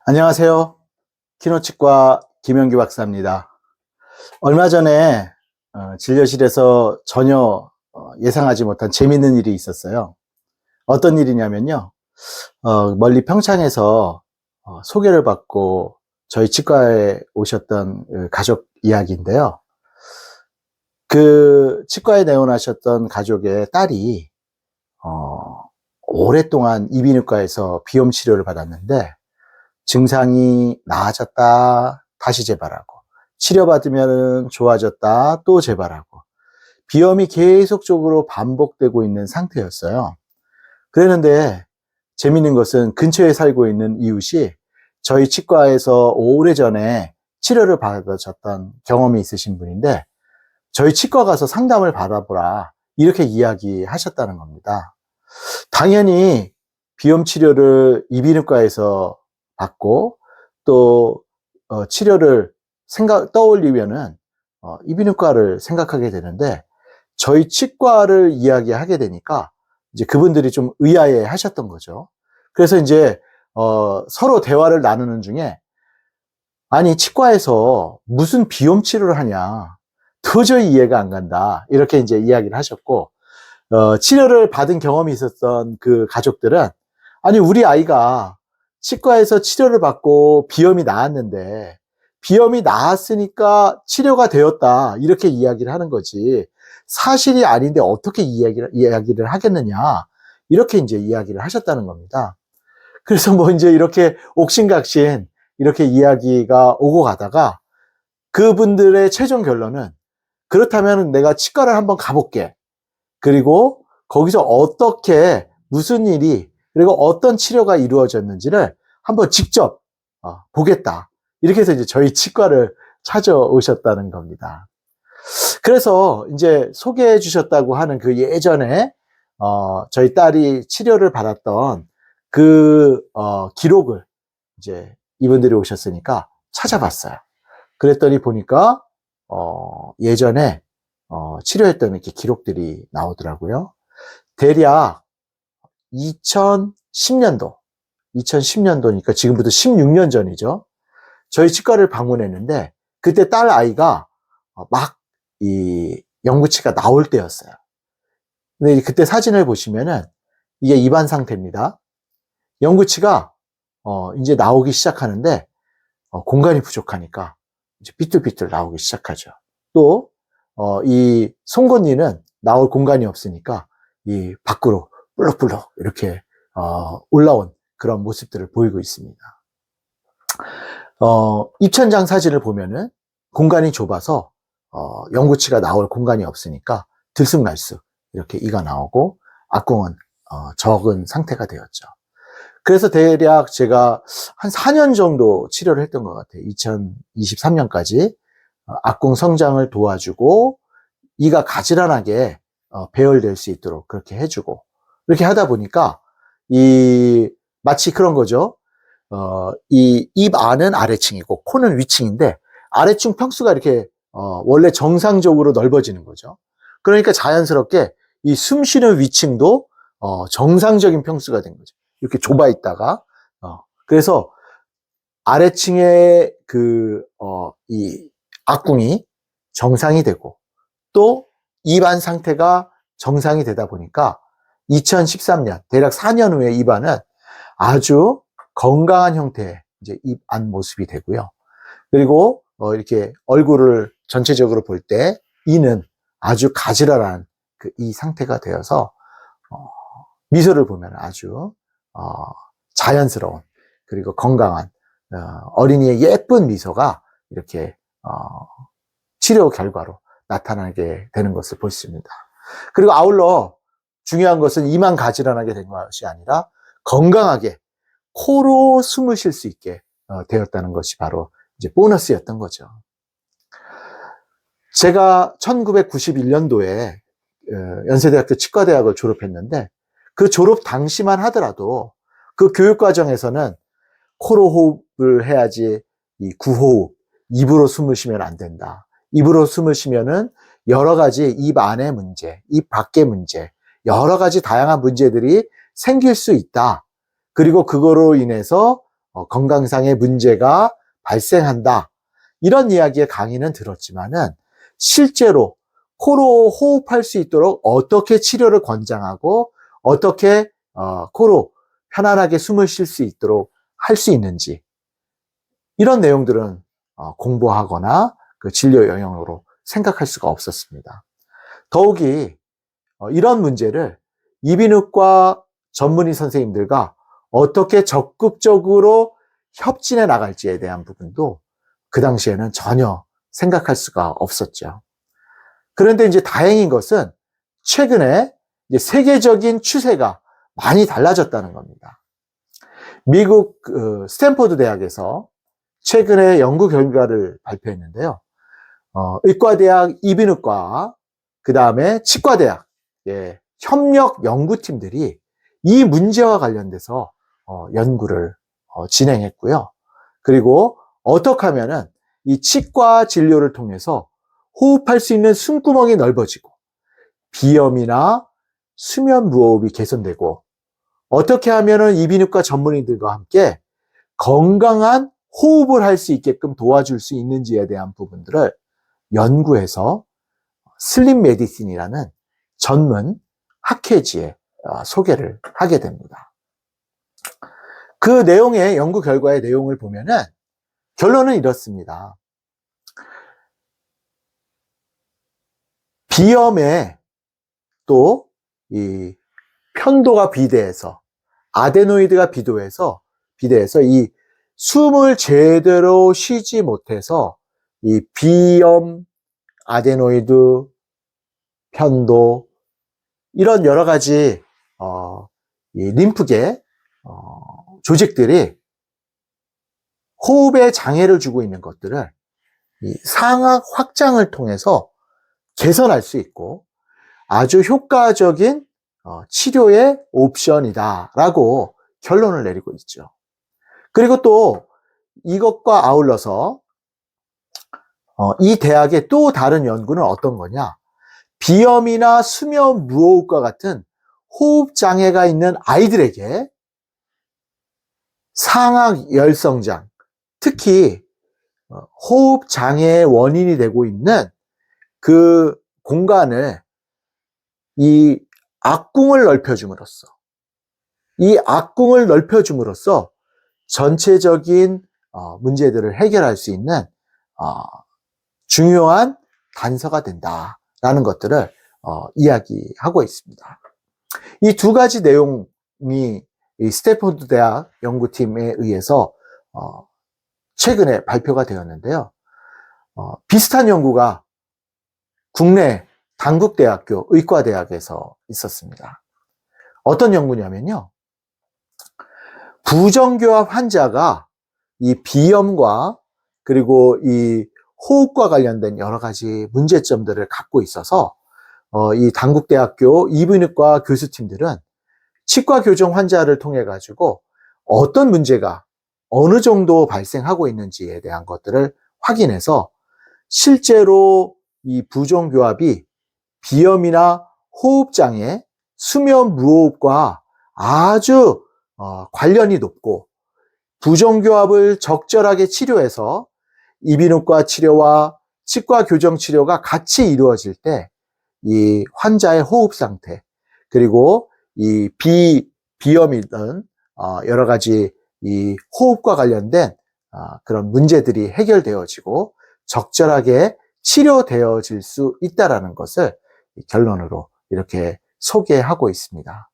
안녕하세요. 키노치과 김영규 박사입니다. 얼마 전에 진료실에서 전혀 예상하지 못한 재밌는 일이 있었어요. 어떤 일이냐면요. 멀리 평창에서 소개를 받고 저희 치과에 오셨던 가족 이야기인데요. 그 치과에 내원하셨던 가족의 딸이 오랫동안 이비인후과에서 비염 치료를 받았는데 증상이 나아졌다 다시 재발하고, 치료받으면 좋아졌다 또 재발하고, 비염이 계속적으로 반복되고 있는 상태였어요. 그랬는데 재밌는 것은 근처에 살고 있는 이웃이 저희 치과에서 오래전에 치료를 받으셨던 경험이 있으신 분인데, 저희 치과 가서 상담을 받아보라 이렇게 이야기하셨다는 겁니다. 당연히 비염 치료를 이비인후과에서 받고, 또 치료를 떠올리면은 이비인후과를 생각하게 되는데, 저희 치과를 이야기하게 되니까 이제 그분들이 좀 의아해 하셨던 거죠. 그래서 이제 서로 대화를 나누는 중에, 아니 치과에서 무슨 비염 치료를 하냐, 도저히 이해가 안 간다 이렇게 이제 이야기를 하셨고, 치료를 받은 경험이 있었던 그 가족들은, 아니 우리 아이가 치과에서 치료를 받고 비염이 나았는데 비염이 나았으니까 치료가 되었다 이렇게 이야기를 하는 거지, 사실이 아닌데 어떻게 이야기를 하겠느냐 이렇게 이제 이야기를 하셨다는 겁니다. 그래서 뭐 이제 이렇게 옥신각신 이렇게 이야기가 오고 가다가 그분들의 최종 결론은, 그렇다면 내가 치과를 한번 가볼게, 그리고 거기서 어떻게 무슨 일이, 그리고 어떤 치료가 이루어졌는지를 한번 직접 보겠다 이렇게 해서 이제 저희 치과를 찾아오셨다는 겁니다. 그래서 이제 소개해 주셨다고 하는 그 예전에 저희 딸이 치료를 받았던 그 기록을 이제 이분들이 오셨으니까 찾아봤어요. 그랬더니 보니까 예전에 치료했던 이렇게 기록들이 나오더라고요. 대략 2010년도니까 지금부터 16년 전이죠. 저희 치과를 방문했는데, 그때 딸 아이가 막 이 영구치가 나올 때였어요. 근데 그때 사진을 보시면은 이게 입안 상태입니다. 영구치가 이제 나오기 시작하는데, 공간이 부족하니까 이제 삐뚤삐뚤 나오기 시작하죠. 또 이 송곳니는 나올 공간이 없으니까 이 밖으로 불럭불럭 이렇게 올라온 그런 모습들을 보이고 있습니다. 입천장 사진을 보면은 공간이 좁아서 영구치가 나올 공간이 없으니까 들쑥날쑥 이렇게 이가 나오고, 악궁은 적은 상태가 되었죠. 그래서 대략 제가 한 4년 정도 치료를 했던 것 같아요. 2023년까지 악궁 성장을 도와주고 이가 가지런하게 배열될 수 있도록 그렇게 해주고, 이렇게 하다 보니까 마치 그런 거죠. 이 입 안은 아래층이고 코는 위층인데, 아래층 평수가 이렇게 원래 정상적으로 넓어지는 거죠. 그러니까 자연스럽게 이 숨 쉬는 위층도 정상적인 평수가 된 거죠. 이렇게 좁아 있다가 그래서 아래층에 이 악궁이 정상이 되고, 또 입안 상태가 정상이 되다 보니까 2013년 대략 4년 후에 입안은 아주 건강한 형태의 이제 입안 모습이 되고요. 그리고 이렇게 얼굴을 전체적으로 볼 때 이는 아주 가지런한 이 상태가 되어서 미소를 보면 아주 자연스러운, 그리고 건강한 어린이의 예쁜 미소가 이렇게 치료 결과로 나타나게 되는 것을 볼 수 있습니다. 그리고 아울러 중요한 것은 이만 가지런하게 된 것이 아니라 건강하게 코로 숨을 쉴 수 있게 되었다는 것이 바로 이제 보너스였던 거죠. 제가 1991년도에 연세대학교 치과대학을 졸업했는데, 그 졸업 당시만 하더라도 그 교육과정에서는 코로 호흡을 해야지, 이 구호흡, 입으로 숨을 쉬면 안 된다. 입으로 숨을 쉬면은 여러 가지 입 안의 문제, 입 밖의 문제, 여러 가지 다양한 문제들이 생길 수 있다. 그리고 그거로 인해서 건강상의 문제가 발생한다. 이런 이야기의 강의는 들었지만은 실제로 코로 호흡할 수 있도록 어떻게 치료를 권장하고 어떻게 코로 편안하게 숨을 쉴 수 있도록 할 수 있는지 이런 내용들은 공부하거나 그 진료 영역으로 생각할 수가 없었습니다. 더욱이 이런 문제를 이비인후과 전문의 선생님들과 어떻게 적극적으로 협진해 나갈지에 대한 부분도 그 당시에는 전혀 생각할 수가 없었죠. 그런데 이제 다행인 것은 최근에 이제 세계적인 추세가 많이 달라졌다는 겁니다. 미국 스탠포드 대학에서 최근에 연구 결과를 발표했는데요. 의과대학 이비인후과, 그 다음에 치과대학, 협력 연구팀들이 이 문제와 관련돼서 연구를 진행했고요. 그리고 어떻게 하면은 이 치과 진료를 통해서 호흡할 수 있는 숨구멍이 넓어지고 비염이나 수면 무호흡이 개선되고 어떻게 하면은 이비인후과 전문의들과 함께 건강한 호흡을 할 수 있게끔 도와줄 수 있는지에 대한 부분들을 연구해서 슬립 메디신이라는 전문 학회지에 소개를 하게 됩니다. 그 내용의 연구 결과의 내용을 보면은 결론은 이렇습니다. 비염에 또 이 편도가 비대해서 아데노이드가 비대해서 이 숨을 제대로 쉬지 못해서 이 비염, 아데노이드, 편도 이런 여러 가지 이 림프계 조직들이 호흡에 장애를 주고 있는 것들을 이 상악 확장을 통해서 개선할 수 있고 아주 효과적인 치료의 옵션이다라고 결론을 내리고 있죠. 그리고 또 이것과 아울러서 이 대학의 또 다른 연구는 어떤 거냐? 비염이나 수면 무호흡과 같은 호흡 장애가 있는 아이들에게 상악 열성장, 특히 호흡 장애의 원인이 되고 있는 그 공간을 이 악궁을 넓혀줌으로써 전체적인 문제들을 해결할 수 있는 중요한 단서가 된다라는 것들을 이야기하고 있습니다. 이 두 가지 내용이 이 스탠포드 대학 연구팀에 의해서 최근에 발표가 되었는데요. 비슷한 연구가 국내 단국대학교 의과대학에서 있었습니다. 어떤 연구냐면요. 부정교합 환자가 이 비염과 그리고 이 호흡과 관련된 여러 가지 문제점들을 갖고 있어서 이 단국대학교 이비인후과 교수팀들은 치과 교정 환자를 통해 가지고 어떤 문제가 어느 정도 발생하고 있는지에 대한 것들을 확인해서 실제로 이 부정교합이 비염이나 호흡장애, 수면 무호흡과 아주 관련이 높고 부정교합을 적절하게 치료해서 이비인후과 치료와 치과 교정 치료가 같이 이루어질 때 이 환자의 호흡 상태 그리고 이 비염이든 여러 가지 이 호흡과 관련된 그런 문제들이 해결되어지고 적절하게 치료되어질 수 있다라는 것을 결론으로 이렇게 소개하고 있습니다.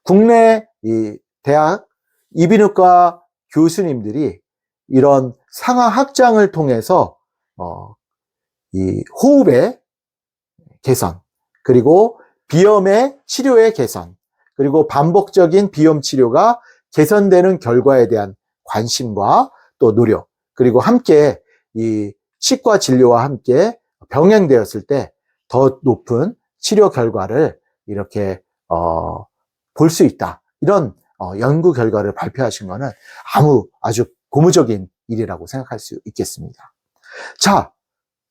국내 이 대학 이비인후과 교수님들이 이런 상하 확장을 통해서 이 호흡의 개선, 그리고 비염의 치료의 개선, 그리고 반복적인 비염 치료가 개선되는 결과에 대한 관심과 또 노력, 그리고 함께 이 치과 진료와 함께 병행되었을 때 더 높은 치료 결과를 이렇게 볼 수 있다. 이런 연구 결과를 발표하신 것은 아주 고무적인 일이라고 생각할 수 있겠습니다. 자,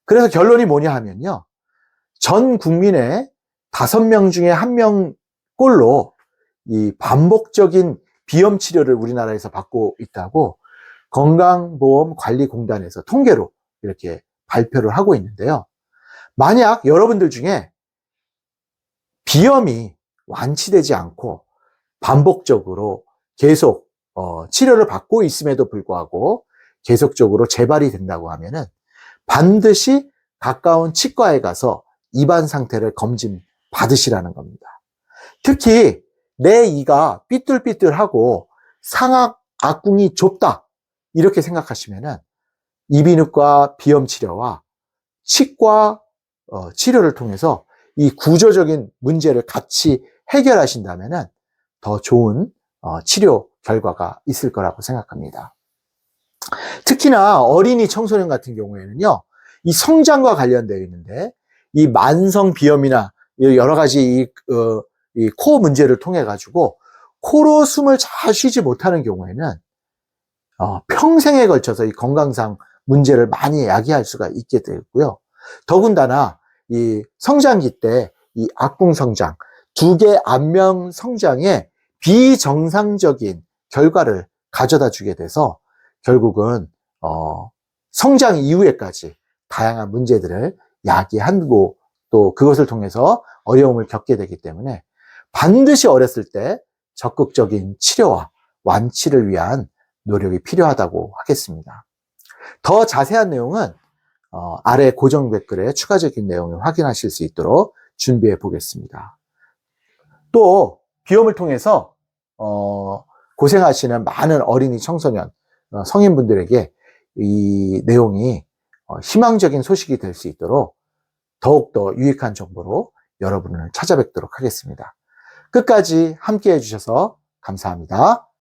그래서 결론이 뭐냐 하면요. 전 국민의 5명 중에 1명 꼴로 이 반복적인 비염 치료를 우리나라에서 받고 있다고 건강보험관리공단에서 통계로 이렇게 발표를 하고 있는데요. 만약 여러분들 중에 비염이 완치되지 않고 반복적으로 계속 치료를 받고 있음에도 불구하고 계속적으로 재발이 된다고 하면은 반드시 가까운 치과에 가서 입안 상태를 검진 받으시라는 겁니다. 특히 내 이가 삐뚤삐뚤하고 상악 악궁이 좁다 이렇게 생각하시면은 이비인후과 비염 치료와 치과 치료를 통해서 이 구조적인 문제를 같이 해결하신다면은 더 좋은 치료 결과가 있을 거라고 생각합니다. 특히나 어린이 청소년 같은 경우에는요, 이 성장과 관련되어 있는데 이 만성 비염이나 여러 가지 이 코 문제를 통해 가지고 코로 숨을 잘 쉬지 못하는 경우에는 평생에 걸쳐서 이 건강상 문제를 많이 야기할 수가 있게 되고요. 더군다나 이 성장기 때 이 악궁 성장, 두 개 안면 성장에 비정상적인 결과를 가져다 주게 돼서 결국은 성장 이후에까지 다양한 문제들을 야기하고 또 그것을 통해서 어려움을 겪게 되기 때문에 반드시 어렸을 때 적극적인 치료와 완치를 위한 노력이 필요하다고 하겠습니다. 더 자세한 내용은 아래 고정 댓글에 추가적인 내용을 확인하실 수 있도록 준비해 보겠습니다. 또 비염을 통해서 고생하시는 많은 어린이 청소년 성인분들에게 이 내용이 희망적인 소식이 될 수 있도록 더욱더 유익한 정보로 여러분을 찾아뵙도록 하겠습니다. 끝까지 함께 해주셔서 감사합니다.